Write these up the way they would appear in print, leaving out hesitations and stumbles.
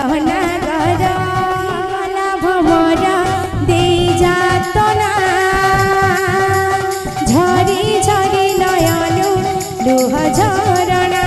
नागर भमरा दे जातना झरी झरी नयनु लुह झरणा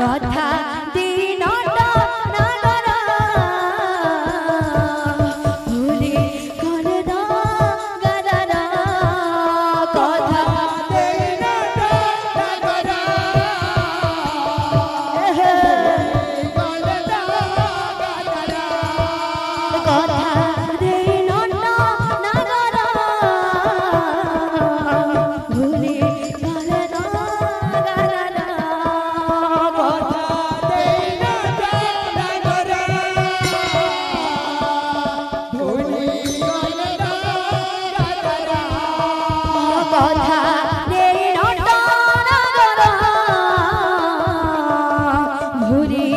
कथा दिनट नागर भूली गले नागर कथा दिनट नागर कथा दिनट नागर भूली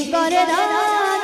गले नागर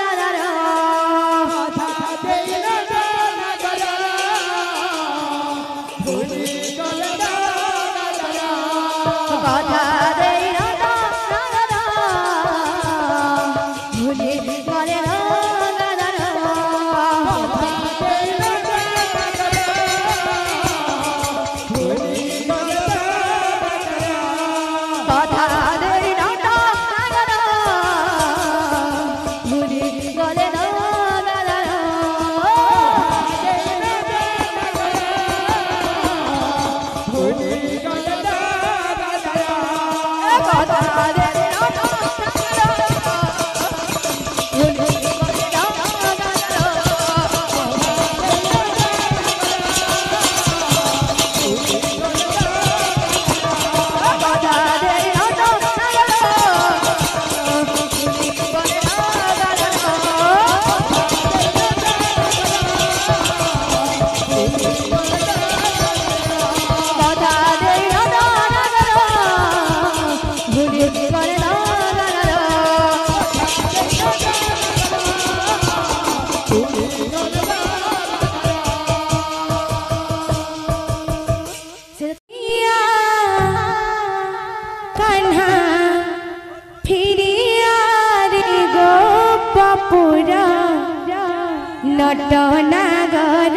नटनागर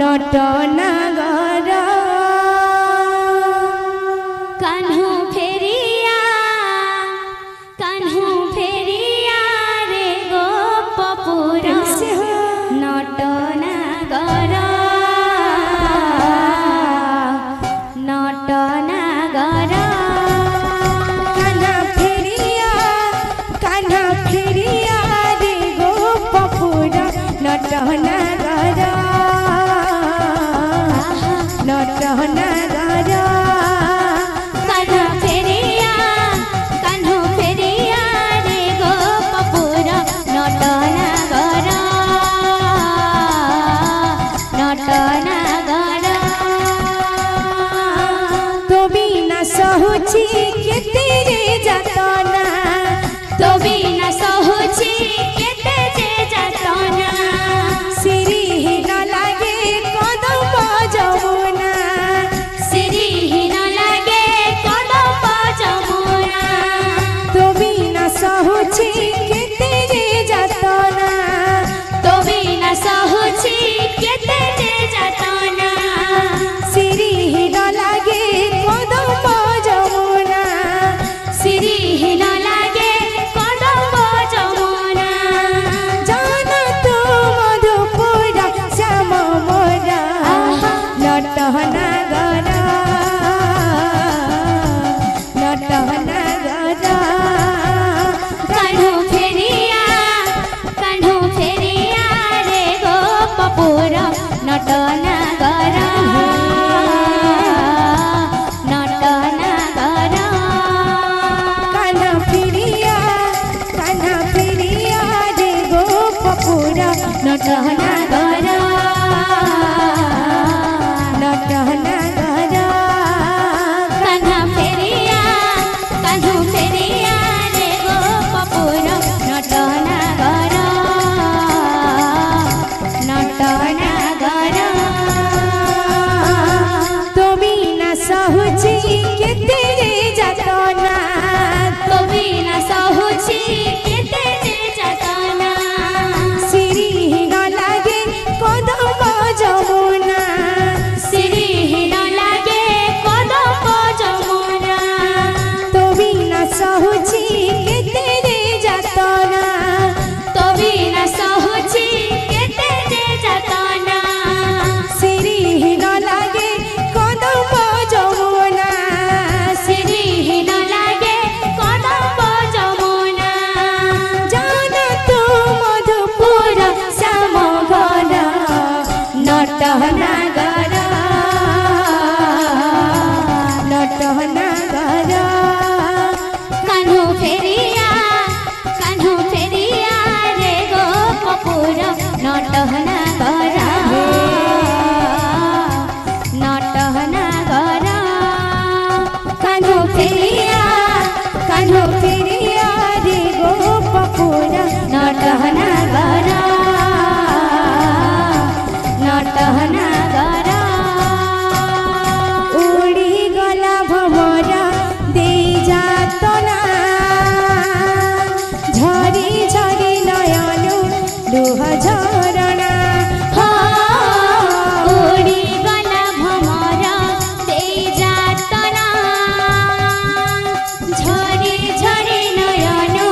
नटनागर कान्हू फेरिया रे गोपपुर नटनागर नटनागर नटनागर नटनागर कान्हा फेरिया रे गोपपुर नटनागर नटनागर तो बिना सहुची केते रे जातना तो बिना सहुची केते जे जातना सिरी न लागे कदम जमुना नटहना गर नटहना गर कान्हा फेरिया कान्हु फेरिया रे गोपपुर नटहना गर नटहना गर तो बिना सहुची केते रे जातना तो बिना सहुची केते रे जातना सिरी न लागे कदम जमुना सिरी न लागे कदम जमुना तो बिना सहुची केते रे जातना तो बिना सहुची केते रे जातना सिरी न लागे कदम जमुना सिरी न लागे कदम जमुना जान तू मधुपुर श्याम घर नटहना गर नटहना गर कान्हु फेरिया रे गोपपुर नटहना गर नटहना गर कान्हु फेरिया रे गोपपुर नटहना गर नटहना गर उड़ी गला भमर दे जातना झरी झरी नयनु लुह झरणा उड़ी गला भमर दे जातना झरी झरी नयनु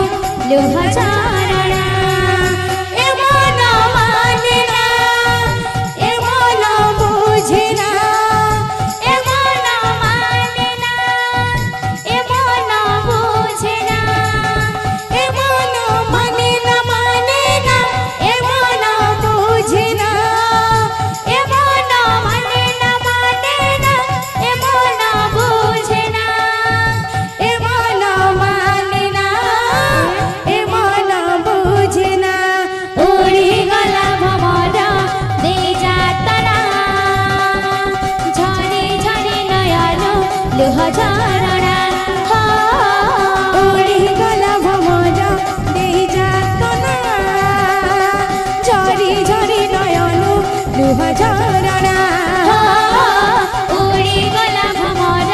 लुह झरणा ए मन मानेना ए मन बुझेना ए मन मानेना ए मन बुझेना ए मन मानेना मानेना ए मन बुझेना ए मन मानेना मानेना ए मन बुझेना ए मन मानेना ए मन बुझेना उड़ी गला भमर दे जातना झरी झरी नयनु लुह झरणा उड़ी गला भमर दे जातना झरी झरी नयनु लुह झरणा उड़ी गला भमर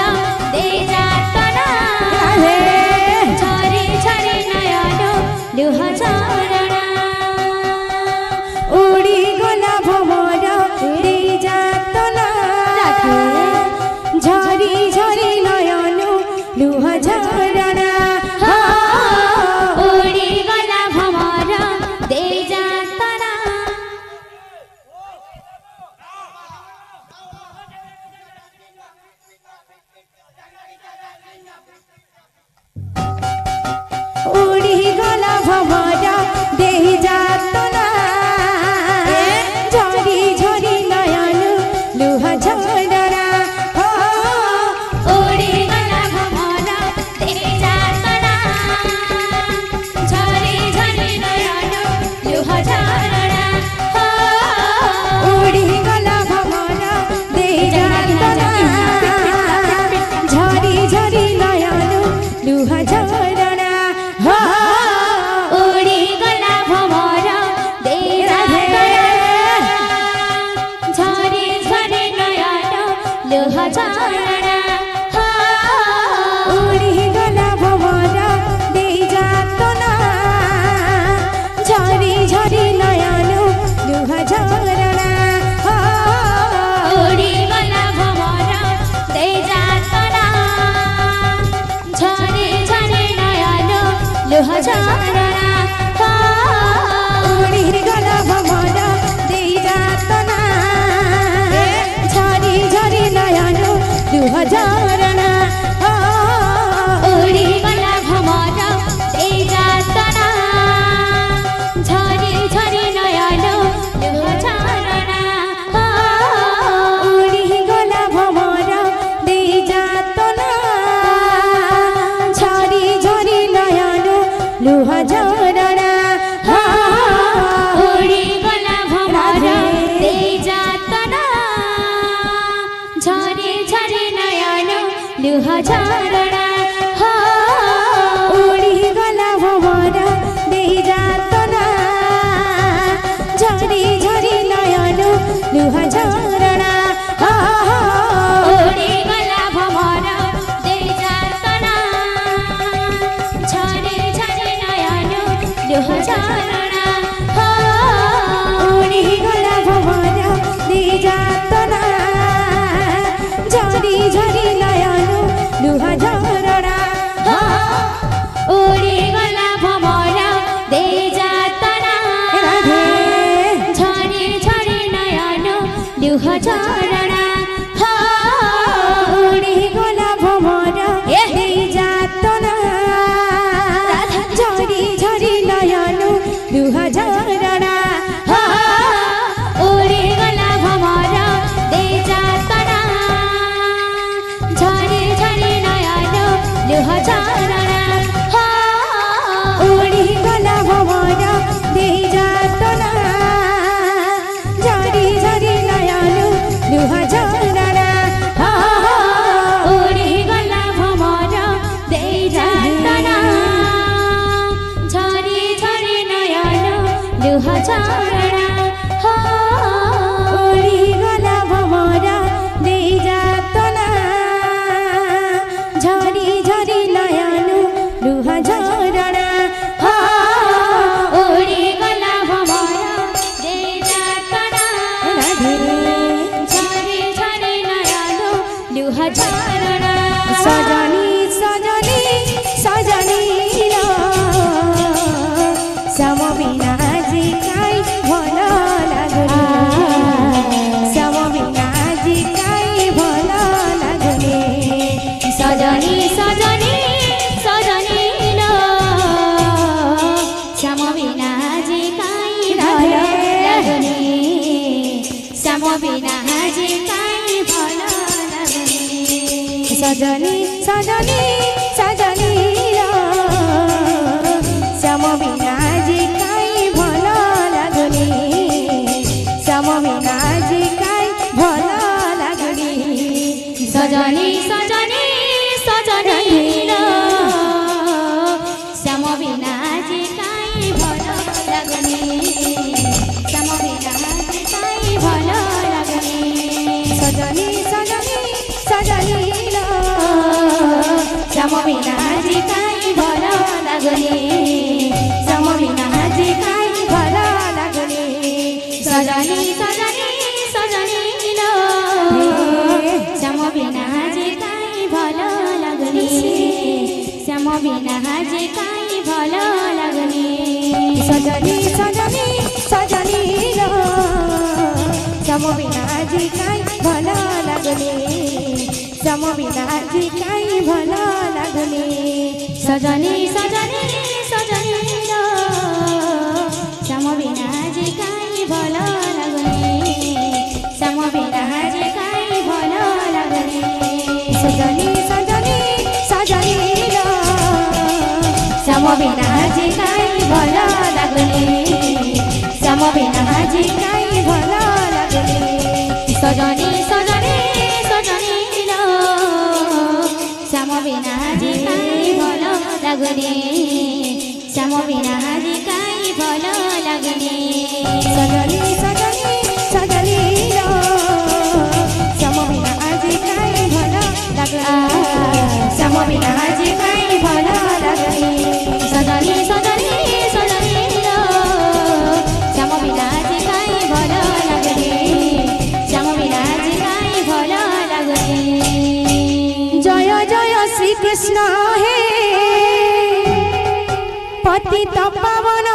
दे जातना झरी झरी नयनु लुह झरणा उड़ी गला भमर दे जातना झरी झरी नयनु लुह झरणा उड़ी गला भमर दे जातना उड़ी गला भमर लुह झरणा उड़ी गला भवन दे जातना झरी झरी नयन लुह झरणा उड़ी गला भवन दे जातना झरी झरी नयन लुह झरणा उड़ी गला भवन दे जातना झरी झरी नयन लुह झरणा उड़ी गला भवर दे जातना झरी झरी नयन लुह झरणा उड़ी गला भवन दे जातना झरी झरी नयन लुह झरणा उड़ी गला भवर दे जातना झरी झरी नयन लुह झरणा उड़ी गला भवर दे जातना झरी झरी नयन लुह झरणा उड़ी गला भवर दे जातना झरी झरी नयन लुह झरणा सजनी सजनी सजनी लो सम बिना जी काई भल लागुनी सम बिना जी काई भल लागुनी सजनी सजनी सजनी लो श्याम बिना जी काई भल लागुनी श्याम बिना जी काई भल लागुनी सजनी सजनी सजनी लो सम बिना जी काई भल लागुनी सम बिना जी काई भल लागुनी सजनी सजनी सजनी लो श्याम बिना जी काई भल लागुनी श्याम बिना जी काई भल लागुनी सजनी सजनी सजनी लो श्याम बिना जी काई भल लागुनी श्याम बिना जी काई भल लागुनी सजनी सजनी सजनी लो श्याम बिना जी काई भल लागुनी श्याम बिना जी काई भल लागुनी सजनी सजनी सजनी लो सम बिना जी काई भल लागुनी सम बिना जी काई भल लागुनी सजनी सजनी सजनी लो श्याम बिना जी काई भल लागुनी श्याम बिना जी काई भल लागुनी सजनी सजनी सजनी लो श्याम बिना जी काई भल लागुनी श्याम बिना जी काई भल लागुनी सजनी सजनी सजनी लो श्याम बिना जी काई भल लागुनी श्याम बिना जी काई भल लागुनी सजनी सजनी सजनी लो सम बिना जी काई भल लागुनी सम बिना जी काई भल लागुनी सजनी सजनी सजनी लो श्याम बिना जी काई भल लागुनी श्याम बिना जी काई भल लागुनी जय जय श्री कृष्ण हे पतित पावन